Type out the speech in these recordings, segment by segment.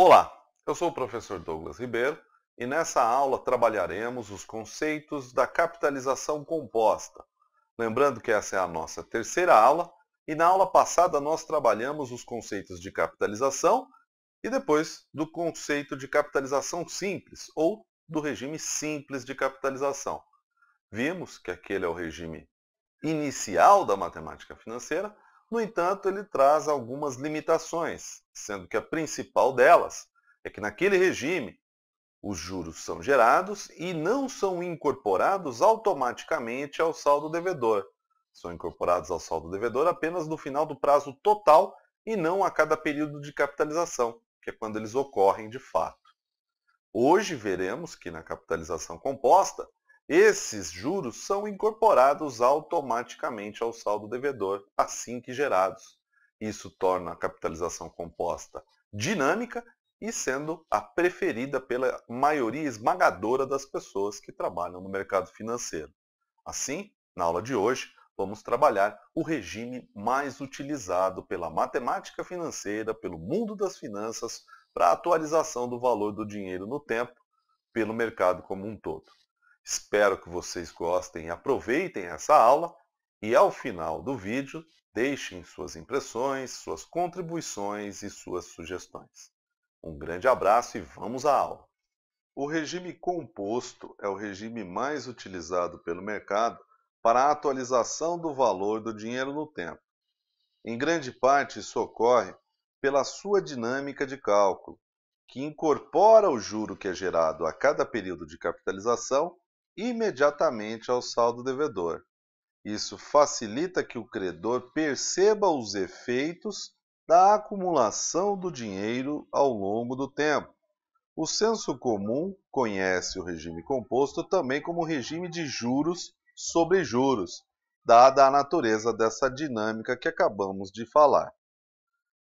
Olá, eu sou o professor Douglas Ribeiro e nessa aula trabalharemos os conceitos da capitalização composta. Lembrando que essa é a nossa terceira aula e na aula passada nós trabalhamos os conceitos de capitalização e depois do conceito de capitalização simples ou do regime simples de capitalização. Vimos que aquele é o regime inicial da matemática financeira, no entanto, ele traz algumas limitações, sendo que a principal delas é que naquele regime os juros são gerados e não são incorporados automaticamente ao saldo devedor. São incorporados ao saldo devedor apenas no final do prazo total e não a cada período de capitalização, que é quando eles ocorrem de fato. Hoje veremos que na capitalização composta, esses juros são incorporados automaticamente ao saldo devedor assim que gerados. Isso torna a capitalização composta dinâmica e sendo a preferida pela maioria esmagadora das pessoas que trabalham no mercado financeiro. Assim, na aula de hoje, vamos trabalhar o regime mais utilizado pela matemática financeira, pelo mundo das finanças, para a atualização do valor do dinheiro no tempo, pelo mercado como um todo. Espero que vocês gostem e aproveitem essa aula e ao final do vídeo deixem suas impressões, suas contribuições e suas sugestões. Um grande abraço e vamos à aula. O regime composto é o regime mais utilizado pelo mercado para a atualização do valor do dinheiro no tempo. Em grande parte, isso ocorre pela sua dinâmica de cálculo, que incorpora o juro que é gerado a cada período de capitalização imediatamente ao saldo devedor. Isso facilita que o credor perceba os efeitos da acumulação do dinheiro ao longo do tempo. O senso comum conhece o regime composto também como regime de juros sobre juros, dada a natureza dessa dinâmica que acabamos de falar.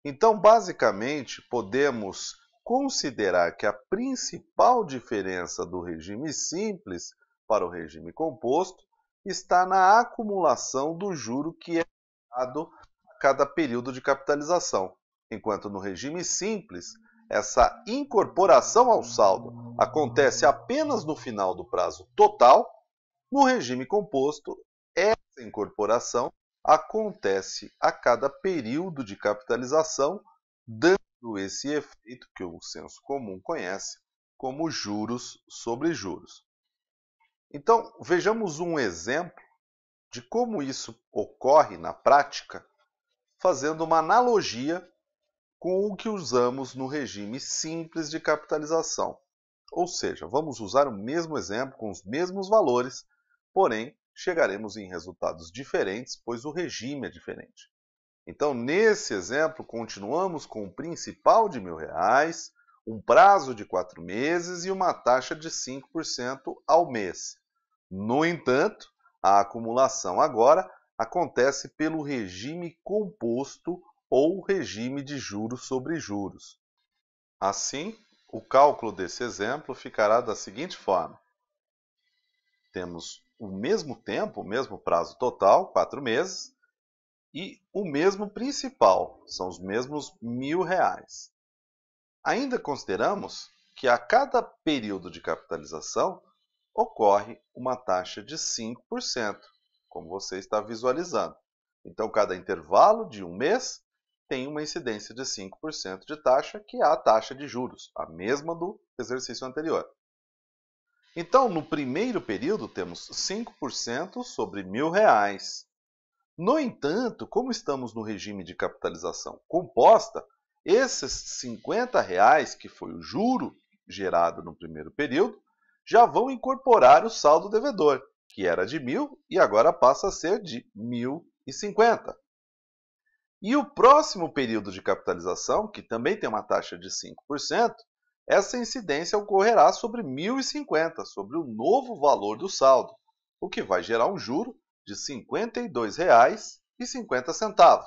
Então, basicamente, podemos considerar que a principal diferença do regime simples para o regime composto está na acumulação do juro que é dado a cada período de capitalização, enquanto no regime simples, essa incorporação ao saldo acontece apenas no final do prazo total. No regime composto, essa incorporação acontece a cada período de capitalização, dando esse efeito que o senso comum conhece como juros sobre juros. Então, vejamos um exemplo de como isso ocorre na prática, fazendo uma analogia com o que usamos no regime simples de capitalização. Ou seja, vamos usar o mesmo exemplo com os mesmos valores, porém chegaremos em resultados diferentes, pois o regime é diferente. Então, nesse exemplo, continuamos com o principal de R$ 1.000, um prazo de 4 meses e uma taxa de 5% ao mês. No entanto, a acumulação agora acontece pelo regime composto ou regime de juros sobre juros. Assim, o cálculo desse exemplo ficará da seguinte forma. Temos o mesmo tempo, o mesmo prazo total, 4 meses, e o mesmo principal, são os mesmos R$ 1.000. Ainda consideramos que a cada período de capitalização ocorre uma taxa de 5%, como você está visualizando. Então, cada intervalo de um mês tem uma incidência de 5% de taxa, que é a taxa de juros, a mesma do exercício anterior. Então, no primeiro período, temos 5% sobre R$ 1.000. No entanto, como estamos no regime de capitalização composta, esses R$ 50, que foi o juro gerado no primeiro período, já vão incorporar o saldo devedor, que era de 1.000 e agora passa a ser de 1.050. E o próximo período de capitalização, que também tem uma taxa de 5%, essa incidência ocorrerá sobre 1.050, sobre o novo valor do saldo, o que vai gerar um juro de R$ 52,50.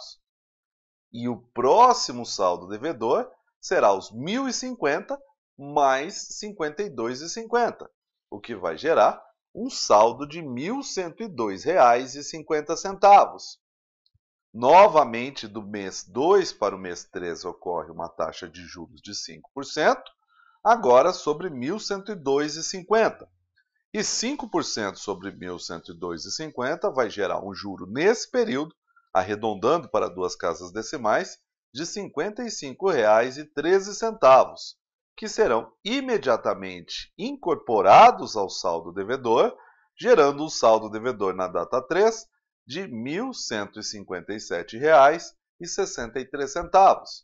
E o próximo saldo devedor será os 1.050 mais R$ 52,50, o que vai gerar um saldo de R$ 1.102,50. Novamente, do mês 2 para o mês 3 ocorre uma taxa de juros de 5%, agora sobre 1.102,50. E 5% sobre 1.102,50 vai gerar um juro nesse período, arredondando para duas casas decimais, de R$ 55,13, que serão imediatamente incorporados ao saldo devedor, gerando um saldo devedor na data 3 de R$ 1.157,63.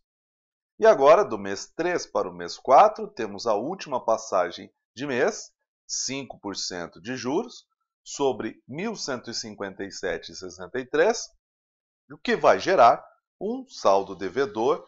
E agora, do mês 3 para o mês 4, temos a última passagem de mês, 5% de juros, sobre 1.157,63, o que vai gerar um saldo devedor,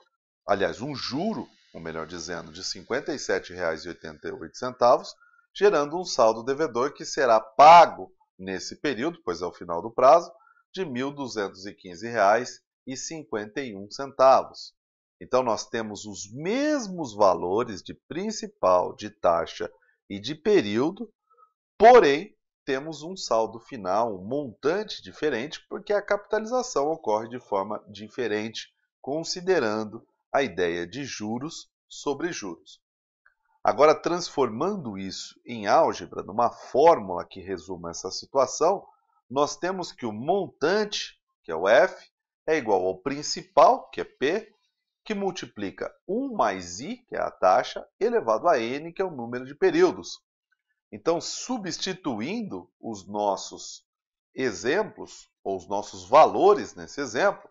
aliás, um juro, ou melhor dizendo, de R$ 57,88, gerando um saldo devedor que será pago nesse período, pois é o final do prazo, de R$ 1.215,51. Então, nós temos os mesmos valores de principal, de taxa e de período, porém, temos um saldo final, um montante diferente, porque a capitalização ocorre de forma diferente, considerando a ideia de juros sobre juros. Agora, transformando isso em álgebra, numa fórmula que resuma essa situação, nós temos que o montante, que é o F, é igual ao principal, que é P, que multiplica 1 mais I, que é a taxa, elevado a N, que é o número de períodos. Então, substituindo os nossos exemplos, ou os nossos valores nesse exemplo,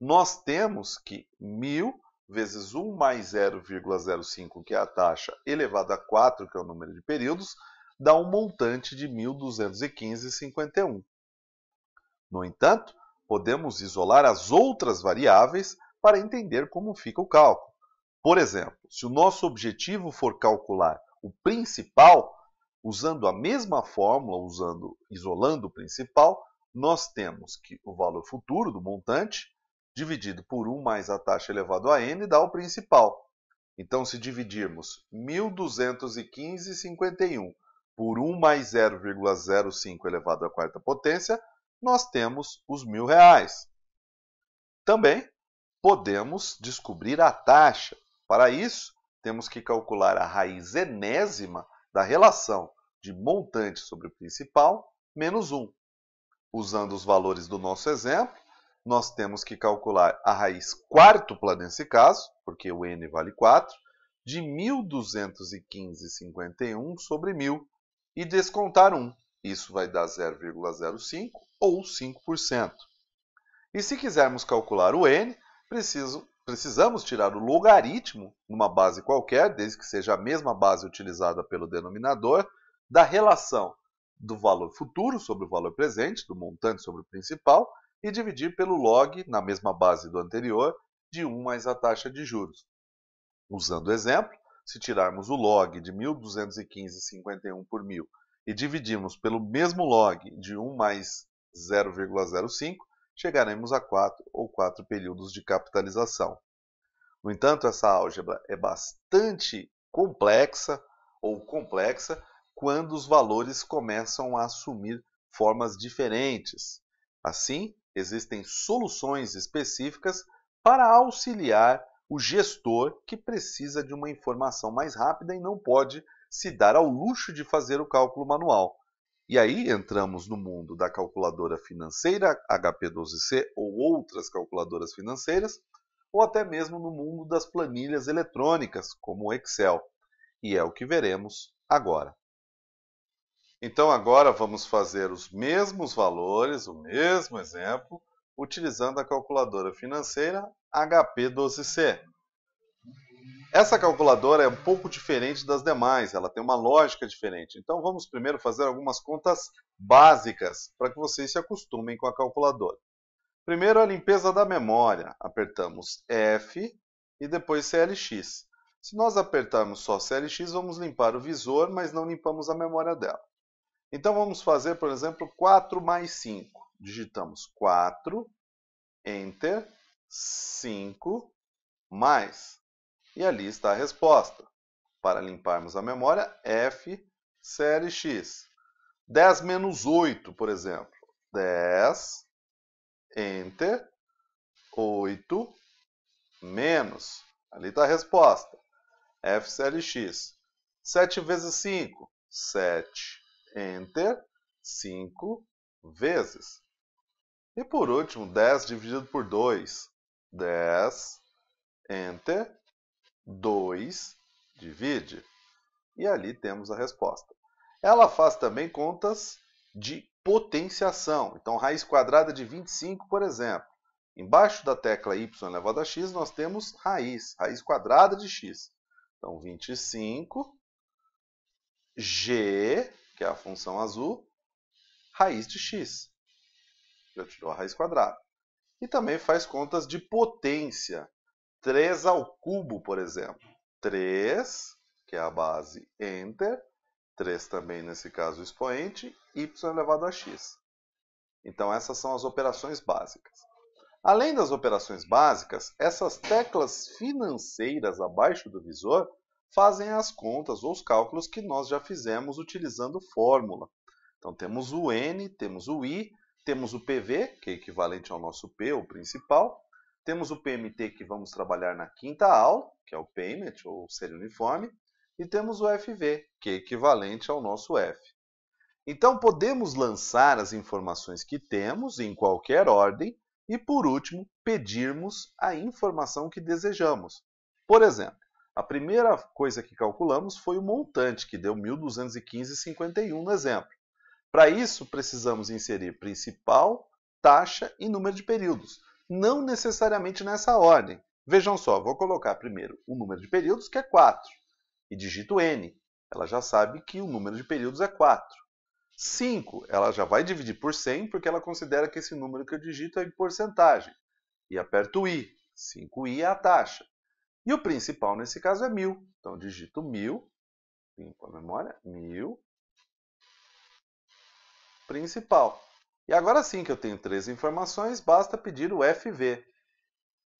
nós temos que 1.000 vezes 1 mais 0,05, que é a taxa, elevado a 4, que é o número de períodos, dá um montante de 1.215,51. No entanto, podemos isolar as outras variáveis para entender como fica o cálculo. Por exemplo, se o nosso objetivo for calcular o principal, usando a mesma fórmula, isolando o principal, nós temos que o valor futuro do montante, dividido por 1 mais a taxa elevado a n, dá o principal. Então, se dividirmos 1.215,51 por 1 mais 0,05 elevado à quarta potência, nós temos os R$ 1.000. Também podemos descobrir a taxa. Para isso, temos que calcular a raiz enésima da relação de montante sobre o principal menos 1. Usando os valores do nosso exemplo, nós temos que calcular a raiz quádrupla nesse caso, porque o n vale 4, de 1.215,51 sobre 1.000 e descontar 1. Isso vai dar 0,05 ou 5%. E se quisermos calcular o n, precisamos tirar o logaritmo numa base qualquer, desde que seja a mesma base utilizada pelo denominador, da relação do valor futuro sobre o valor presente, do montante sobre o principal, e dividir pelo log, na mesma base do anterior, de 1 mais a taxa de juros. Usando o exemplo, se tirarmos o log de 1.215,51 por 1.000 e dividirmos pelo mesmo log de 1 mais 0,05, chegaremos a 4 ou 4 períodos de capitalização. No entanto, essa álgebra é bastante complexa quando os valores começam a assumir formas diferentes. Assim, existem soluções específicas para auxiliar o gestor que precisa de uma informação mais rápida e não pode se dar ao luxo de fazer o cálculo manual. E aí entramos no mundo da calculadora financeira, HP12C ou outras calculadoras financeiras, ou até mesmo no mundo das planilhas eletrônicas, como o Excel. E é o que veremos agora. Então agora vamos fazer os mesmos valores, o mesmo exemplo, utilizando a calculadora financeira HP12C. Essa calculadora é um pouco diferente das demais, ela tem uma lógica diferente. Então vamos primeiro fazer algumas contas básicas para que vocês se acostumem com a calculadora. Primeiro a limpeza da memória, apertamos F e depois CLX. Se nós apertarmos só CLX, vamos limpar o visor, mas não limpamos a memória dela. Então vamos fazer, por exemplo, 4 mais 5. Digitamos 4, Enter, 5, mais. E ali está a resposta. Para limparmos a memória, F, CLX. 10 menos 8, por exemplo. 10, Enter, 8 menos, ali está a resposta, FCLX. 7 vezes 5, 7, Enter, 5 vezes. E por último, 10 dividido por 2, 10, Enter, 2, divide. E ali temos a resposta. Ela faz também contas de potenciação. Então, raiz quadrada de 25, por exemplo. Embaixo da tecla y elevado a x, nós temos raiz quadrada de x. Então, 25, g, que é a função azul, raiz de x. Já tirou a raiz quadrada. E também faz contas de potência. 3 ao cubo, por exemplo. 3, que é a base, Enter. 3 também, nesse caso, o expoente, y elevado a x. Então, essas são as operações básicas. Além das operações básicas, essas teclas financeiras abaixo do visor fazem as contas ou os cálculos que nós já fizemos utilizando fórmula. Então, temos o N, temos o I, temos o PV, que é equivalente ao nosso P, o principal. Temos o PMT, que vamos trabalhar na quinta aula, que é o Payment, ou série uniforme. E temos o FV, que é equivalente ao nosso F. Então, podemos lançar as informações que temos em qualquer ordem e, por último, pedirmos a informação que desejamos. Por exemplo, a primeira coisa que calculamos foi o montante, que deu 1.215,51 no exemplo. Para isso, precisamos inserir principal, taxa e número de períodos, não necessariamente nessa ordem. Vejam só, vou colocar primeiro o número de períodos, que é 4. E digito N. Ela já sabe que o número de períodos é 4. 5, ela já vai dividir por 100, porque ela considera que esse número que eu digito é em porcentagem. E aperto I. 5I é a taxa. E o principal, nesse caso, é 1.000. Então, digito 1.000, limpo a memória, 1.000, principal. E agora sim que eu tenho 3 informações, basta pedir o FV.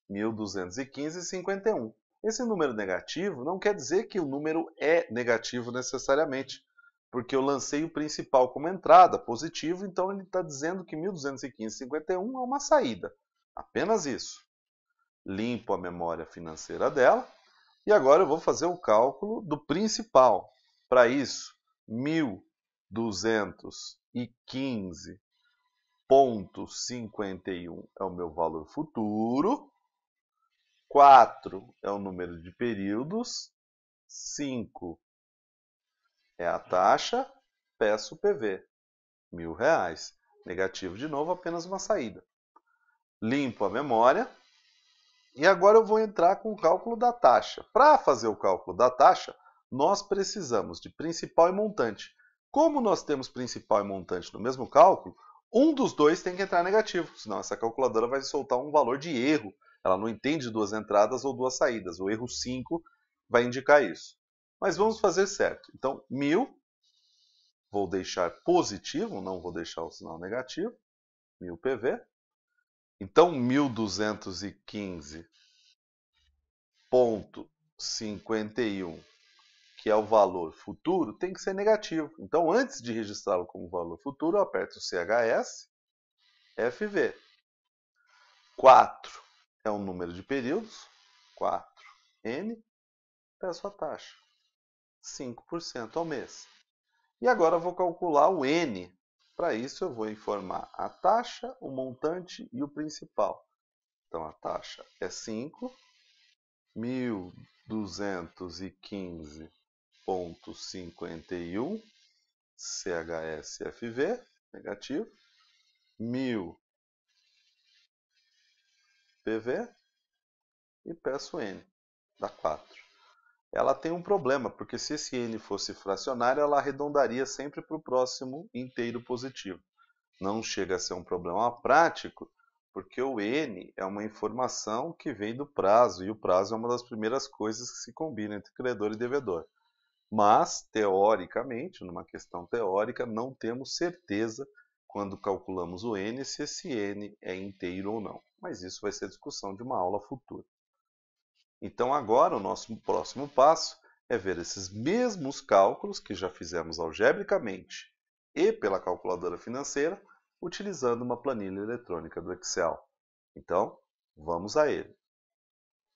1.215,51. Esse número negativo não quer dizer que o número é negativo necessariamente, porque eu lancei o principal como entrada, positivo, então ele está dizendo que 1.215,51 é uma saída. Apenas isso. Limpo a memória financeira dela e agora eu vou fazer o cálculo do principal. Para isso, 1.215,51 é o meu valor futuro. 4 é o número de períodos, 5 é a taxa, peço o PV, R$1.000. Negativo de novo, apenas uma saída. Limpo a memória e agora eu vou entrar com o cálculo da taxa. Para fazer o cálculo da taxa, nós precisamos de principal e montante. Como nós temos principal e montante no mesmo cálculo, um dos dois tem que entrar negativo, senão essa calculadora vai soltar um valor de erro. Ela não entende 2 entradas ou 2 saídas. O erro 5 vai indicar isso. Mas vamos fazer certo. Então, 1.000, vou deixar positivo, não vou deixar o sinal negativo. 1.000 PV. Então, 1.215,51, que é o valor futuro, tem que ser negativo. Então, antes de registrá-lo como valor futuro, eu aperto o CHS, FV. 4 é o número de períodos, 4N, peço a taxa, 5% ao mês. E agora eu vou calcular o N. Para isso eu vou informar a taxa, o montante e o principal. Então a taxa é 5, 1.215,51, CHSFV, negativo, 1.000 PV e peço N, dá 4. Ela tem um problema, porque se esse N fosse fracionário, ela arredondaria sempre para o próximo inteiro positivo. Não chega a ser um problema prático, porque o N é uma informação que vem do prazo, e o prazo é uma das primeiras coisas que se combina entre credor e devedor. Mas, teoricamente, numa questão teórica, não temos certeza, quando calculamos o N, se esse N é inteiro ou não. Mas isso vai ser discussão de uma aula futura. Então, agora, o nosso próximo passo é ver esses mesmos cálculos que já fizemos algebricamente e pela calculadora financeira, utilizando uma planilha eletrônica do Excel. Então, Vamos a ele.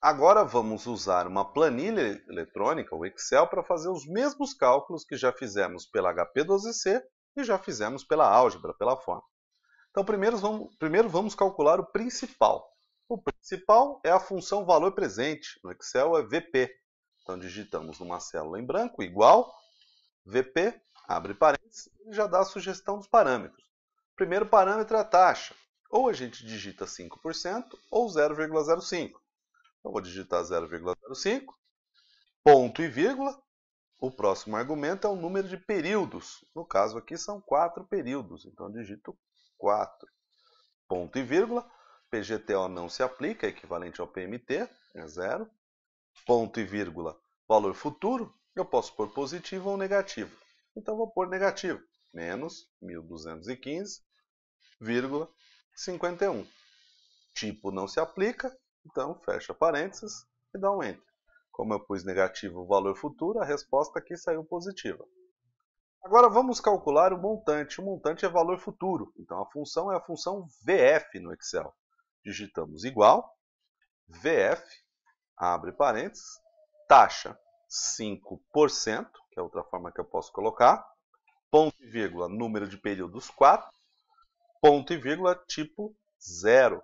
Agora vamos usar uma planilha eletrônica, o Excel, para fazer os mesmos cálculos que já fizemos pela HP12C e já fizemos pela álgebra, pela fórmula. Então, primeiro vamos calcular o principal. O principal é a função valor presente. No Excel é VP. Então, digitamos numa célula em branco, igual, VP, abre parênteses, e já dá a sugestão dos parâmetros. O primeiro parâmetro é a taxa. Ou a gente digita 5% ou 0,05. Então, vou digitar 0,05, ponto e vírgula. O próximo argumento é o número de períodos. No caso aqui são 4 períodos. Então, eu digito 4. Ponto e vírgula. PGTO não se aplica, é equivalente ao PMT, é 0. Ponto e vírgula. Valor futuro, eu posso pôr positivo ou negativo. Então, vou pôr negativo. Menos 1.215,51. Tipo não se aplica. Então, fecha parênteses e dá um Enter. Como eu pus negativo o valor futuro, a resposta aqui saiu positiva. Agora vamos calcular o montante. O montante é valor futuro. Então, a função é a função VF no Excel. Digitamos igual, VF, abre parênteses, taxa 5%, que é outra forma que eu posso colocar, ponto e vírgula, número de períodos 4, ponto e vírgula, tipo 0.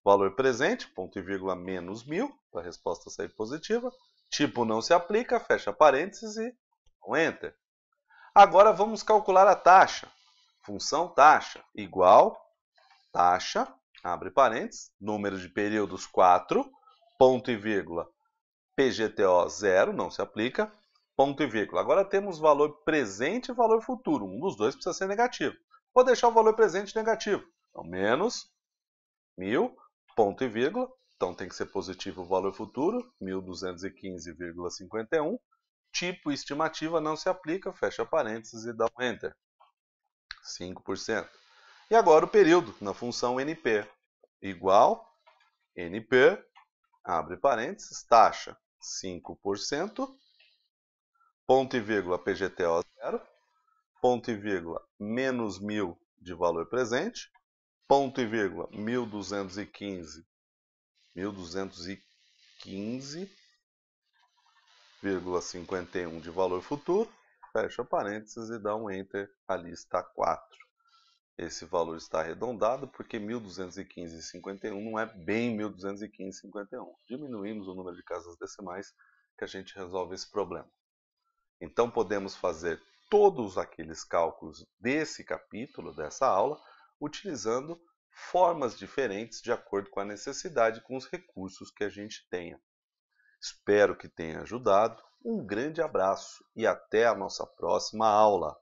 Valor presente, ponto e vírgula, menos 1.000, para a resposta sair positiva. Tipo não se aplica, fecha parênteses e um Enter. Agora vamos calcular a taxa. Função taxa igual taxa, abre parênteses, número de períodos 4, ponto e vírgula, PGTO 0, não se aplica, ponto e vírgula. Agora temos valor presente e valor futuro. Um dos dois precisa ser negativo. Vou deixar o valor presente negativo. Então, menos 1.000, ponto e vírgula, então tem que ser positivo o valor futuro, 1.215,51. Tipo estimativa não se aplica, fecha parênteses e dá um Enter. 5%. E agora o período, na função NP, igual NP, abre parênteses, taxa 5%, ponto e vírgula PGTO 0, ponto e vírgula menos 1.000 de valor presente, ponto e vírgula 1.215,51 de valor futuro, fecha parênteses e dá um Enter, ali está 4. Esse valor está arredondado porque 1.215,51 não é bem 1.215,51. Diminuímos o número de casas decimais que a gente resolve esse problema. Então podemos fazer todos aqueles cálculos desse capítulo, dessa aula, utilizando formas diferentes de acordo com a necessidade, com os recursos que a gente tenha. Espero que tenha ajudado. Um grande abraço e até a nossa próxima aula.